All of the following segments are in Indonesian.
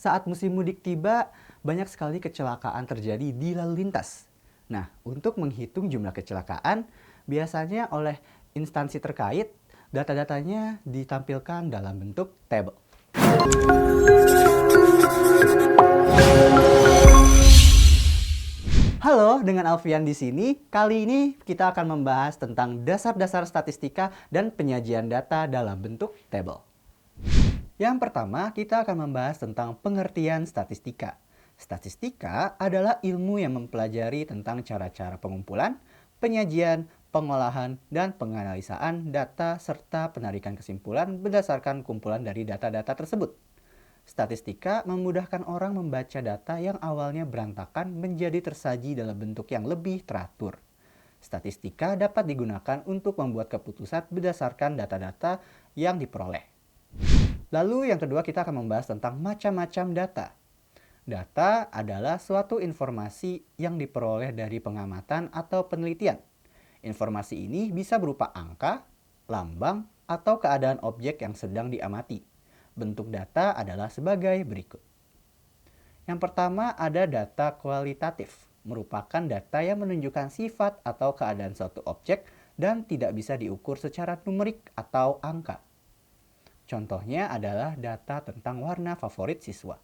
Saat musim mudik tiba, banyak sekali kecelakaan terjadi di lalu lintas. Nah, untuk menghitung jumlah kecelakaan, biasanya oleh instansi terkait, data-datanya ditampilkan dalam bentuk tabel. Halo, dengan Alfian di sini. Kali ini kita akan membahas tentang dasar-dasar statistika dan penyajian data dalam bentuk tabel. Yang pertama, kita akan membahas tentang pengertian statistika. Statistika adalah ilmu yang mempelajari tentang cara-cara pengumpulan, penyajian, pengolahan, dan penganalisaan data serta penarikan kesimpulan berdasarkan kumpulan dari data-data tersebut. Statistika memudahkan orang membaca data yang awalnya berantakan menjadi tersaji dalam bentuk yang lebih teratur. Statistika dapat digunakan untuk membuat keputusan berdasarkan data-data yang diperoleh. Lalu yang kedua kita akan membahas tentang macam-macam data. Data adalah suatu informasi yang diperoleh dari pengamatan atau penelitian. Informasi ini bisa berupa angka, lambang, atau keadaan objek yang sedang diamati. Bentuk data adalah sebagai berikut. Yang pertama ada data kualitatif, merupakan data yang menunjukkan sifat atau keadaan suatu objek dan tidak bisa diukur secara numerik atau angka. Contohnya adalah data tentang warna favorit siswa.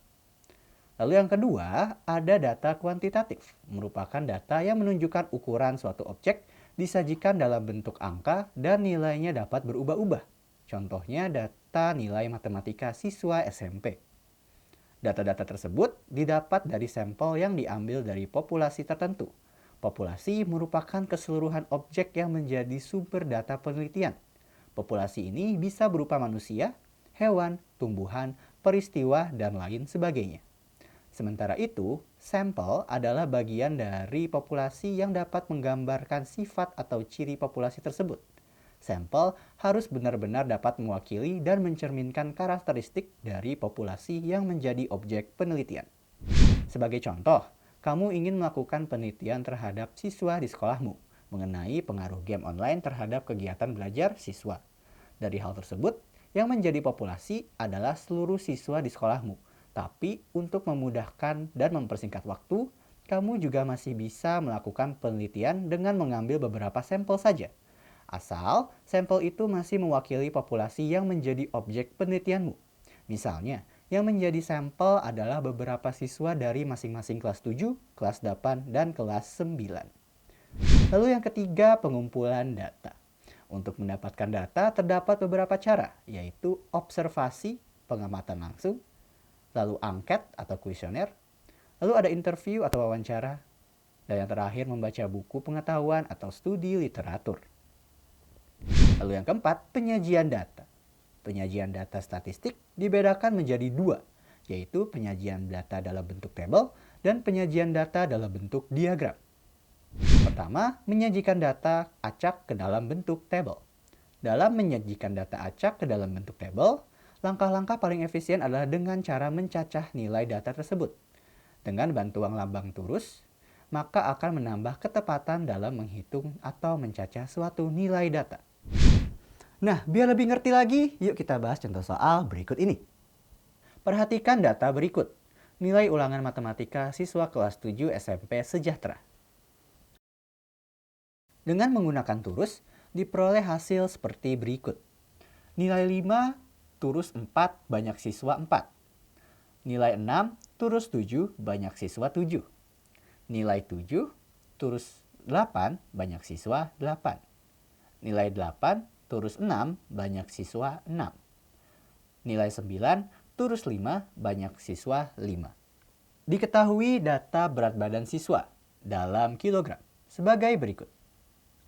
Lalu yang kedua, ada data kuantitatif, merupakan data yang menunjukkan ukuran suatu objek disajikan dalam bentuk angka dan nilainya dapat berubah-ubah. Contohnya data nilai matematika siswa SMP. Data-data tersebut didapat dari sampel yang diambil dari populasi tertentu. Populasi merupakan keseluruhan objek yang menjadi sumber data penelitian. Populasi ini bisa berupa manusia, hewan, tumbuhan, peristiwa, dan lain sebagainya. Sementara itu, sampel adalah bagian dari populasi yang dapat menggambarkan sifat atau ciri populasi tersebut. Sampel harus benar-benar dapat mewakili dan mencerminkan karakteristik dari populasi yang menjadi objek penelitian. Sebagai contoh, kamu ingin melakukan penelitian terhadap siswa di sekolahmu mengenai pengaruh game online terhadap kegiatan belajar siswa. Dari hal tersebut, yang menjadi populasi adalah seluruh siswa di sekolahmu. Tapi untuk memudahkan dan mempersingkat waktu, kamu juga masih bisa melakukan penelitian dengan mengambil beberapa sampel saja. Asal sampel itu masih mewakili populasi yang menjadi objek penelitianmu. Misalnya, yang menjadi sampel adalah beberapa siswa dari masing-masing kelas 7, kelas 8, dan kelas 9. Lalu yang ketiga, pengumpulan data. Untuk mendapatkan data terdapat beberapa cara, yaitu observasi, pengamatan langsung, lalu angket atau kuesioner, lalu ada interview atau wawancara, dan yang terakhir membaca buku pengetahuan atau studi literatur. Lalu yang keempat, penyajian data. Penyajian data statistik dibedakan menjadi dua, yaitu penyajian data dalam bentuk tabel dan penyajian data dalam bentuk diagram. Pertama, menyajikan data acak ke dalam bentuk tabel. Dalam menyajikan data acak ke dalam bentuk tabel, langkah-langkah paling efisien adalah dengan cara mencacah nilai data tersebut. Dengan bantuan lambang turus, maka akan menambah ketepatan dalam menghitung atau mencacah suatu nilai data. Nah, biar lebih ngerti lagi, yuk kita bahas contoh soal berikut ini. Perhatikan data berikut. Nilai ulangan matematika siswa kelas 7 SMP Sejahtera. Dengan menggunakan turus, diperoleh hasil seperti berikut. Nilai 5 turus 4 banyak siswa 4. Nilai 6 turus 7 banyak siswa 7. Nilai 7 turus 8 banyak siswa 8. Nilai 8 turus 6 banyak siswa 6. Nilai 9 turus 5 banyak siswa 5. Diketahui data berat badan siswa dalam kilogram sebagai berikut.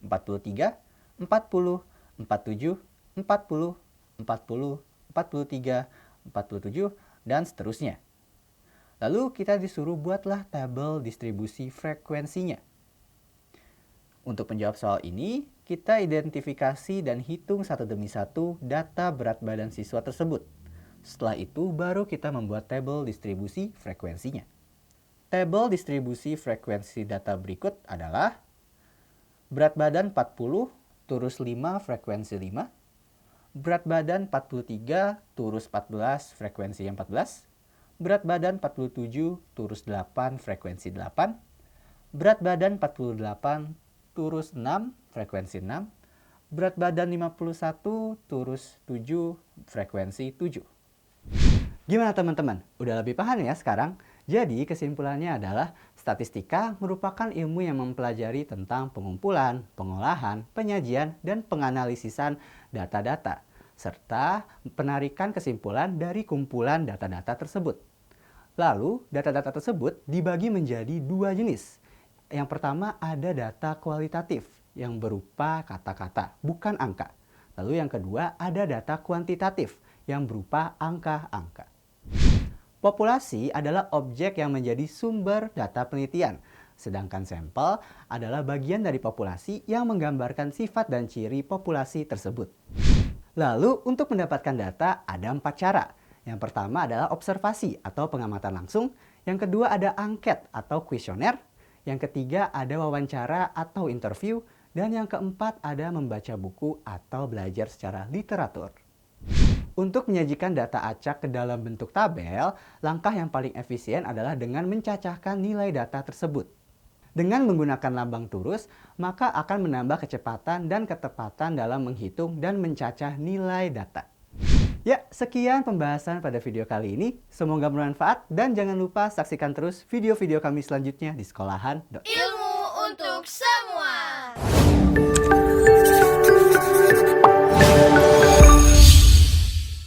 43, 40, 47, 40, 40, 43, 47, dan seterusnya. Lalu kita disuruh buatlah tabel distribusi frekuensinya. Untuk menjawab soal ini, kita identifikasi dan hitung satu demi satu data berat badan siswa tersebut. Setelah itu baru kita membuat tabel distribusi frekuensinya. Tabel distribusi frekuensi data berikut adalah berat badan 40 turus 5 frekuensi 5. Berat badan 43 turus 14 frekuensi 14. berat badan 47 turus 8 frekuensi 8, berat badan 48 turus 6 frekuensi 6, berat badan 51 turus 7 frekuensi 7. Gimana teman-teman? Udah lebih paham ya sekarang? Jadi kesimpulannya adalah statistika merupakan ilmu yang mempelajari tentang pengumpulan, pengolahan, penyajian, dan penganalisisan data-data, serta penarikan kesimpulan dari kumpulan data-data tersebut. Lalu, data-data tersebut dibagi menjadi dua jenis. Yang pertama ada data kualitatif yang berupa kata-kata, bukan angka. Lalu yang kedua ada data kuantitatif yang berupa angka-angka. Populasi adalah objek yang menjadi sumber data penelitian, sedangkan sampel adalah bagian dari populasi yang menggambarkan sifat dan ciri populasi tersebut. Lalu untuk mendapatkan data ada 4 cara. Yang pertama adalah observasi atau pengamatan langsung, yang kedua ada angket atau kuesioner, yang ketiga ada wawancara atau interview, dan yang keempat ada membaca buku atau belajar secara literatur. Untuk menyajikan data acak ke dalam bentuk tabel, langkah yang paling efisien adalah dengan mencacahkan nilai data tersebut. Dengan menggunakan lambang turus, maka akan menambah kecepatan dan ketepatan dalam menghitung dan mencacah nilai data. Ya, sekian pembahasan pada video kali ini. Semoga bermanfaat dan jangan lupa saksikan terus video-video kami selanjutnya di sekolahan. Ilmu untuk semua.